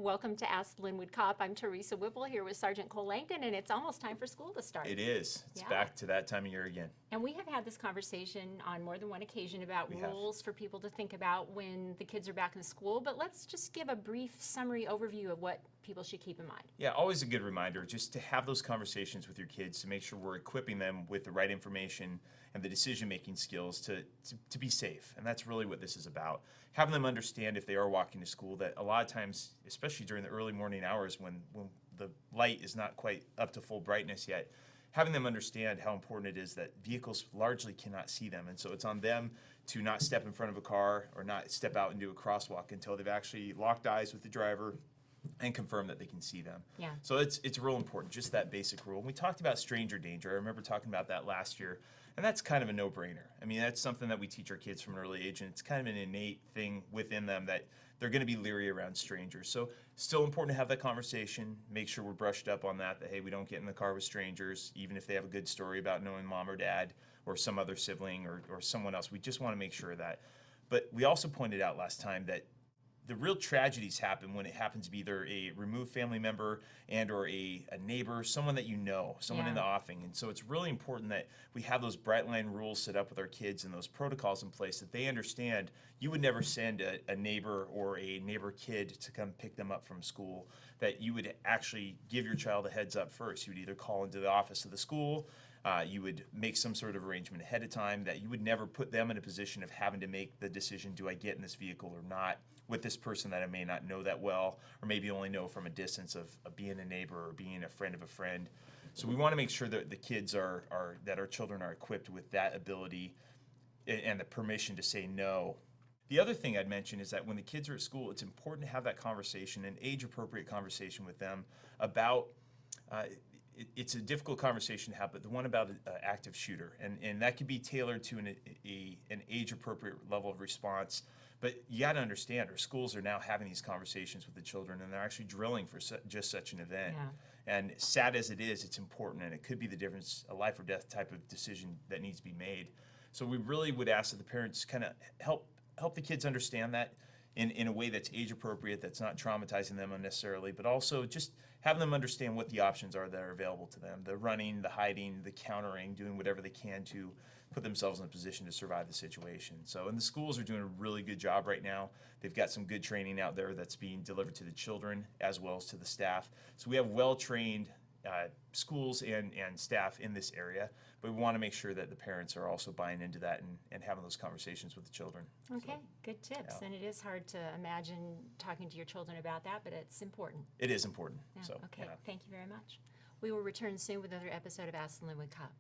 Welcome to Ask Lynnwood Cop. I'm Teresa Whipple here with Sergeant Cole Langdon, and it's almost time for school to start. It is. It's back to that time of year again. And we have had this conversation on more than one occasion about rules for people to think about when the kids are back in school, but let's just give a brief summary overview of what people should keep in mind. Yeah, always a good reminder just to have those conversations with your kids to make sure we're equipping them with the right information and the decision-making skills to be safe. And that's really what this is about. Having them understand if they are walking to school that a lot of times, especially during the early morning hours when the light is not quite up to full brightness yet, having them understand how important it is that vehicles largely cannot see them. And so it's on them to not step in front of a car or not step out into a crosswalk until they've actually locked eyes with the driver and confirm that they can see them. Yeah. So it's real important, just that basic rule. And we talked about stranger danger. I remember talking about that last year, and that's kind of a no-brainer. I mean, that's something that we teach our kids from an early age, and it's kind of an innate thing within them that they're going to be leery around strangers. So still important to have that conversation, make sure we're brushed up on that, hey, we don't get in the car with strangers, even if they have a good story about knowing mom or dad or some other sibling or someone else. We just want to make sure of that. But we also pointed out last time that the real tragedies happen when it happens to be either a removed family member and or a neighbor, someone that you know, someone in the offing. And so it's really important that we have those bright line rules set up with our kids and those protocols in place that they understand you would never send a neighbor or a neighbor kid to come pick them up from school, that you would actually give your child a heads up first. You would either call into the office of the school, you would make some sort of arrangement ahead of time, that you would never put them in a position of having to make the decision, do I get in this vehicle or not, with this person that I may not know that well, or maybe only know from a distance of being a neighbor or being a friend of a friend. So we want to make sure that the kids that our children are equipped with that ability and the permission to say no. The other thing I'd mention is that when the kids are at school, it's important to have that conversation, an age-appropriate conversation with them about it's a difficult conversation to have, but the one about an active shooter. And that could be tailored to an age-appropriate level of response. But you got to understand, our schools are now having these conversations with the children, and they're actually drilling for just such an event. Yeah. And sad as it is, it's important, and it could be the difference, a life or death type of decision that needs to be made. So we really would ask that the parents kind of help the kids understand that in a way that's age appropriate, that's not traumatizing them unnecessarily, but also just having them understand what the options are that are available to them. The running, the hiding, the countering, doing whatever they can to put themselves in a position to survive the situation. So, and the schools are doing a really good job right now. They've got some good training out there that's being delivered to the children as well as to the staff. So we have well-trained schools and staff in this area, but we want to make sure that the parents are also buying into that and having those conversations with the children. Okay, so, good tips. yeah. And it is hard to imagine talking to your children about that, but it's important. It is important. Yeah. So, okay, yeah. Thank you very much. We will return soon with another episode of Ask the Lynnwood Cop.